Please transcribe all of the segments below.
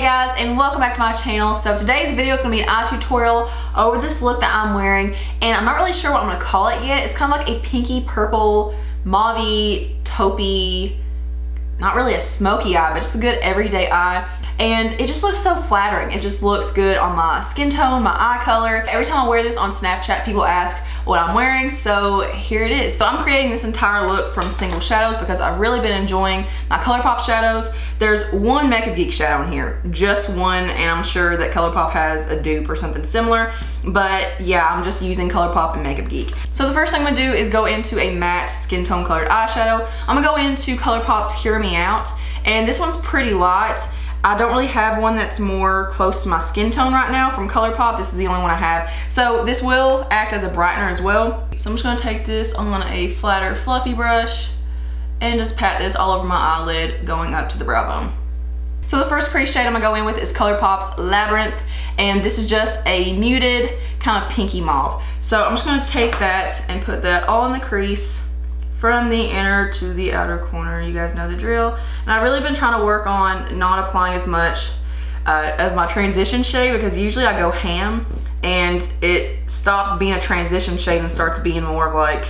guys, and welcome back to my channel. So today's video is going to be an eye tutorial over this look that I'm wearing, and I'm not really sure what I'm going to call it yet. It's kind of like a pinky purple, mauve-y, taupey, not really a smoky eye, but just a good everyday eye. And it just looks so flattering. It just looks good on my skin tone, my eye color. Every time I wear this on Snapchat, people ask what I'm wearing, so here it is. So I'm creating this entire look from single shadows because I've really been enjoying my Colourpop shadows. There's one Makeup Geek shadow in here, just one, and I'm sure that Colourpop has a dupe or something similar, but yeah, I'm just using Colourpop and Makeup Geek. So the first thing I'm gonna do is go into a matte skin tone colored eyeshadow. I'm gonna go into Colourpop's Hear Me Out, and this one's pretty light. I don't really have one that's more close to my skin tone right now from Colourpop. This is the only one I have. So this will act as a brightener as well. So I'm just gonna take this on a flatter fluffy brush and just pat this all over my eyelid going up to the brow bone. So the first crease shade I'm gonna go in with is Colourpop's Labyrinth, and this is just a muted kind of pinky mauve. So I'm just gonna take that and put that all in the crease from the inner to the outer corner. You guys know the drill. And I've really been trying to work on not applying as much of my transition shade, because usually I go ham and it stops being a transition shade and starts being more of like,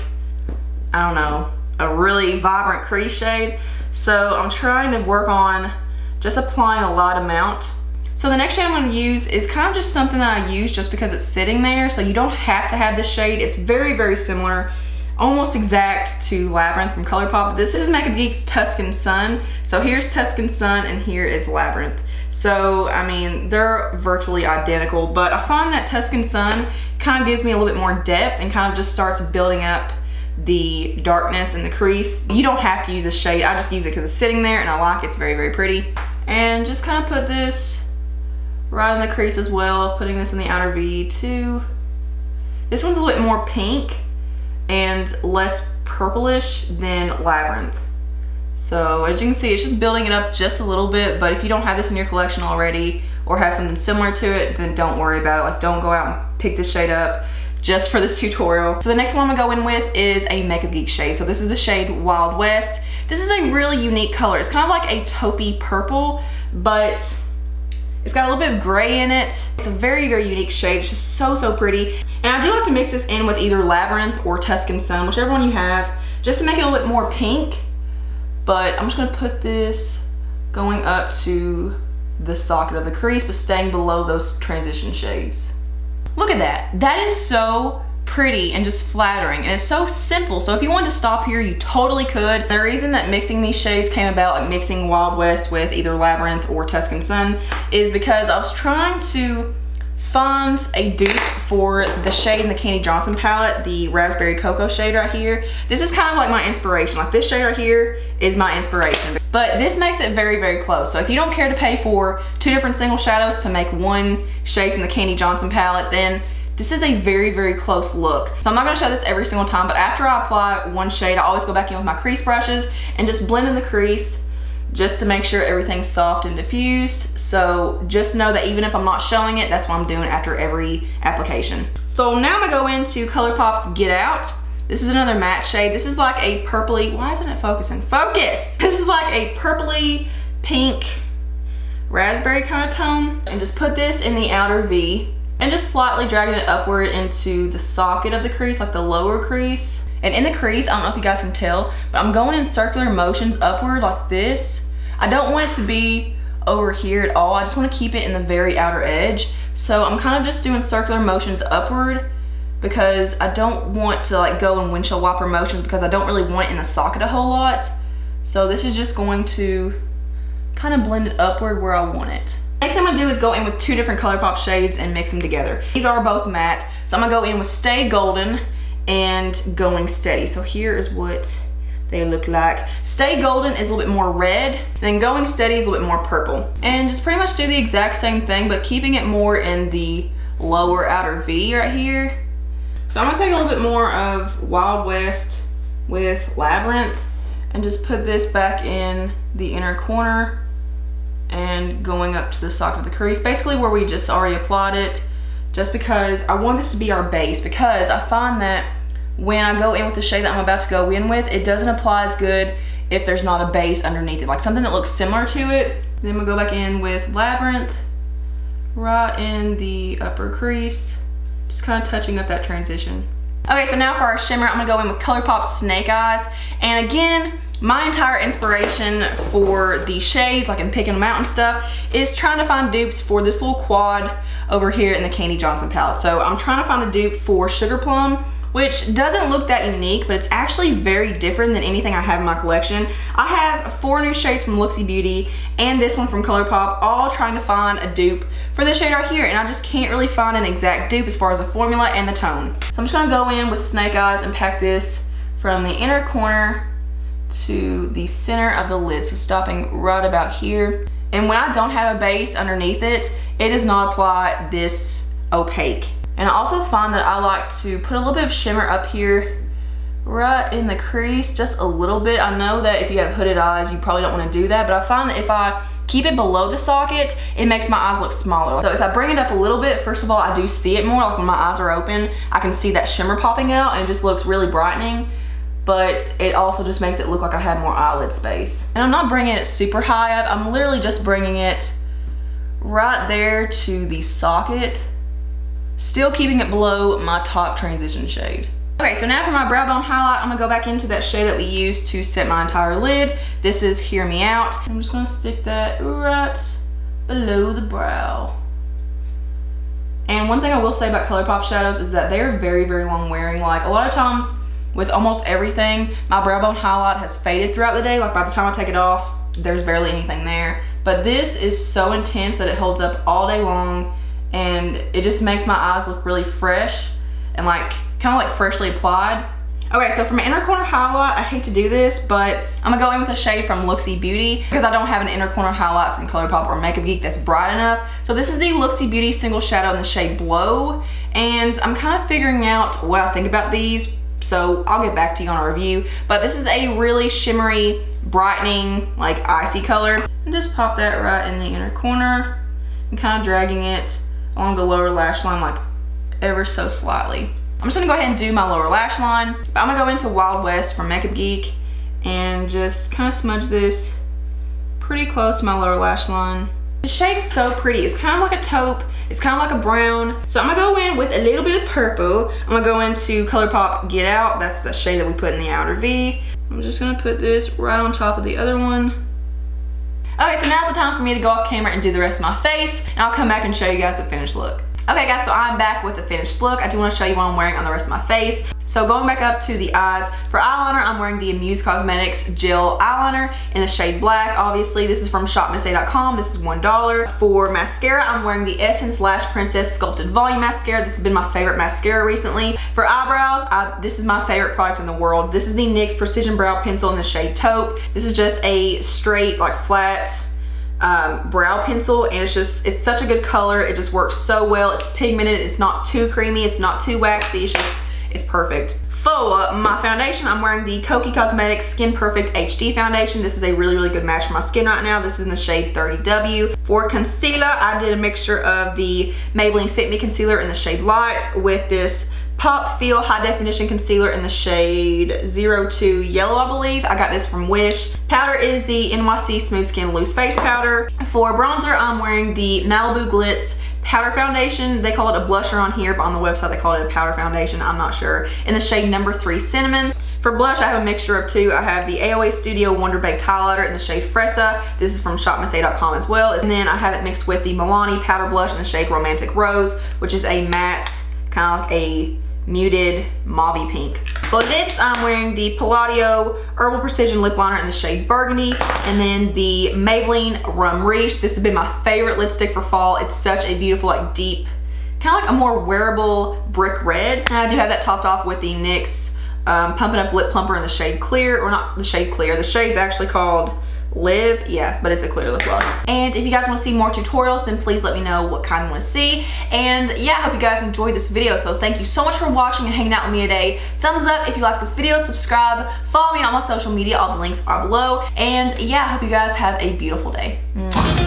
I don't know, a really vibrant crease shade. So I'm trying to work on just applying a light amount. So the next shade I'm going to use is kind of just something that I use just because it's sitting there. So you don't have to have this shade. It's very, very similar, almost exact to Labyrinth from Colourpop. This is Makeup Geek's Tuscan Sun. So here's Tuscan Sun and here is Labyrinth. So, I mean, they're virtually identical, but I find that Tuscan Sun kind of gives me a little bit more depth and kind of just starts building up the darkness in the crease. You don't have to use a shade. I just use it because it's sitting there and I like it. It's very, very pretty. And just kind of put this right in the crease as well, putting this in the outer V too. This one's a little bit more pink and less purplish than Labyrinth. So as you can see, it's just building it up just a little bit, but if you don't have this in your collection already or have something similar to it, then don't worry about it. Like, don't go out and pick this shade up just for this tutorial. So the next one I'm gonna go in with is a Makeup Geek shade. So this is the shade Wild West. This is a really unique color. It's kind of like a taupey purple, but it's got a little bit of gray in it. It's a very, very unique shade. It's just so, so pretty. And I do like to mix this in with either Labyrinth or Tuscan Sun, whichever one you have, just to make it a little bit more pink. But I'm just gonna put this going up to the socket of the crease, but staying below those transition shades. Look at that. That is so pretty and just flattering, and it's so simple. So if you wanted to stop here, you totally could. The reason that mixing these shades came about, like mixing Wild West with either Labyrinth or Tuscan Sun, is because I was trying to find a dupe for the shade in the Candy Johnson palette, the Raspberry Cocoa shade right here. This is kind of like my inspiration. Like, this shade right here is my inspiration. But this makes it very, very close. So if you don't care to pay for two different single shadows to make one shade from the Candy Johnson palette, then this is a very, very close look. So I'm not gonna show this every single time, but after I apply one shade, I always go back in with my crease brushes and just blend in the crease just to make sure everything's soft and diffused. So just know that even if I'm not showing it, that's what I'm doing after every application. So now I'm gonna go into Colourpop's Get Out. This is another matte shade. This is like a purpley, why isn't it focusing? Focus! This is like a purpley pink raspberry kind of tone. And just put this in the outer V and just slightly dragging it upward into the socket of the crease, like the lower crease. And in the crease, I don't know if you guys can tell, but I'm going in circular motions upward like this. I don't want it to be over here at all. I just want to keep it in the very outer edge. So I'm kind of just doing circular motions upward because I don't want to like go in windshield wiper motions, because I don't really want it in the socket a whole lot. So this is just going to kind of blend it upward where I want it. Next thing I'm gonna do is go in with two different Colourpop shades and mix them together. These are both matte, so I'm gonna go in with Stay Golden and Going Steady. So here is what they look like. Stay Golden is a little bit more red, then Going Steady is a little bit more purple. And just pretty much do the exact same thing, but keeping it more in the lower outer V right here. So I'm gonna take a little bit more of Wild West with Labyrinth and just put this back in the inner corner and going up to the socket of the crease, basically where we just already applied it, just because I want this to be our base, because I find that when I go in with the shade that I'm about to go in with, it doesn't apply as good if there's not a base underneath it, like something that looks similar to it. Then we'll go back in with Labyrinth, right in the upper crease, just kind of touching up that transition. Okay, so now for our shimmer, I'm gonna go in with Colourpop Snake Eyes. And again, my entire inspiration for the shades, like in picking them out and stuff, is trying to find dupes for this little quad over here in the Candy Johnson palette. So I'm trying to find a dupe for Sugar Plum, which doesn't look that unique, but it's actually very different than anything I have in my collection. I have 4 new shades from Luxie Beauty and this one from Colourpop, all trying to find a dupe for this shade right here, and I just can't really find an exact dupe as far as the formula and the tone. So I'm just gonna go in with Snake Eyes and pack this from the inner corner to the center of the lid, so stopping right about here. And when I don't have a base underneath it, it does not apply this opaque. And I also find that I like to put a little bit of shimmer up here right in the crease, just a little bit. I know that if you have hooded eyes, you probably don't want to do that, but I find that if I keep it below the socket, it makes my eyes look smaller. So if I bring it up a little bit, first of all, I do see it more. Like when my eyes are open, I can see that shimmer popping out and it just looks really brightening, but it also just makes it look like I have more eyelid space. And I'm not bringing it super high up. I'm literally just bringing it right there to the socket, still keeping it below my top transition shade. Okay, so now for my brow bone highlight, I'm gonna go back into that shade that we used to set my entire lid. This is Hear Me Out. I'm just gonna stick that right below the brow. And one thing I will say about Colourpop shadows is that they're very, very long wearing. Like a lot of times with almost everything, my brow bone highlight has faded throughout the day. Like by the time I take it off, there's barely anything there. But this is so intense that it holds up all day long, and it just makes my eyes look really fresh and like kind of like freshly applied. Okay, so for my inner corner highlight, I hate to do this, but I'm gonna go in with a shade from Luxie Beauty because I don't have an inner corner highlight from Colourpop or Makeup Geek that's bright enough. So this is the Luxie Beauty single shadow in the shade Blow, and I'm kind of figuring out what I think about these, so I'll get back to you on a review. But this is a really shimmery, brightening, like icy color. And just pop that right in the inner corner and kind of dragging it along the lower lash line like ever so slightly. I'm just gonna go ahead and do my lower lash line. But I'm gonna go into Wild West from Makeup Geek and just kind of smudge this pretty close to my lower lash line. The shade's so pretty. It's kind of like a taupe. It's kind of like a brown. So I'm gonna go in with a little bit of purple. I'm gonna go into Colourpop Get Out. That's the shade that we put in the outer V. I'm just gonna put this right on top of the other one. Okay, so now's the time for me to go off camera and do the rest of my face, and I'll come back and show you guys the finished look. Okay guys, so I'm back with the finished look. I do want to show you what I'm wearing on the rest of my face. So going back up to the eyes, for eyeliner, I'm wearing the Muse Cosmetics Gel Eyeliner in the shade Black. Obviously, this is from shopmissa.com. This is $1. For mascara, I'm wearing the Essence Lash Princess Sculpted Volume Mascara. This has been my favorite mascara recently. For eyebrows, this is my favorite product in the world. This is the NYX Precision Brow Pencil in the shade Taupe. This is just a straight, like flat, brow pencil, and it's such a good color. It just works so well. It's pigmented, it's not too creamy, it's not too waxy, it's perfect. For my foundation, I'm wearing the Kokie Cosmetics Skin Perfect HD foundation. This is a really, really good match for my skin right now. This is in the shade 30W. For concealer, I did a mixture of the Maybelline Fit Me concealer in the shade Light with this Pop Feel High Definition Concealer in the shade 02 Yellow, I believe. I got this from Wish. Powder is the NYC Smooth Skin Loose Face Powder. For bronzer, I'm wearing the Malibu Glitz Powder Foundation. They call it a blusher on here, but on the website they call it a powder foundation. I'm not sure. In the shade number 3 Cinnamon. For blush, I have a mixture of 2. I have the AOA Studio Wonder Baked Highlighter in the shade Fresa. This is from shopmissa.com as well. And then I have it mixed with the Milani Powder Blush in the shade Romantic Rose, which is a matte, kind of like a muted mauve pink. For lips, I'm wearing the Palladio Herbal Precision Lip Liner in the shade Burgundy, and then the Maybelline Rum Riche. This has been my favorite lipstick for fall. It's such a beautiful, like deep, kind of like a more wearable brick red. And I do have that topped off with the NYX Pump It Up Lip Plumper in the shade Clear, or not the shade Clear. The shade's actually called Live, yes, but it's a clear lip gloss. And if you guys want to see more tutorials, then please let me know what kind you want to see. And yeah, I hope you guys enjoyed this video. So thank you so much for watching and hanging out with me today. Thumbs up if you like this video, subscribe, follow me on all my social media. All the links are below. And yeah, I hope you guys have a beautiful day. Mwah.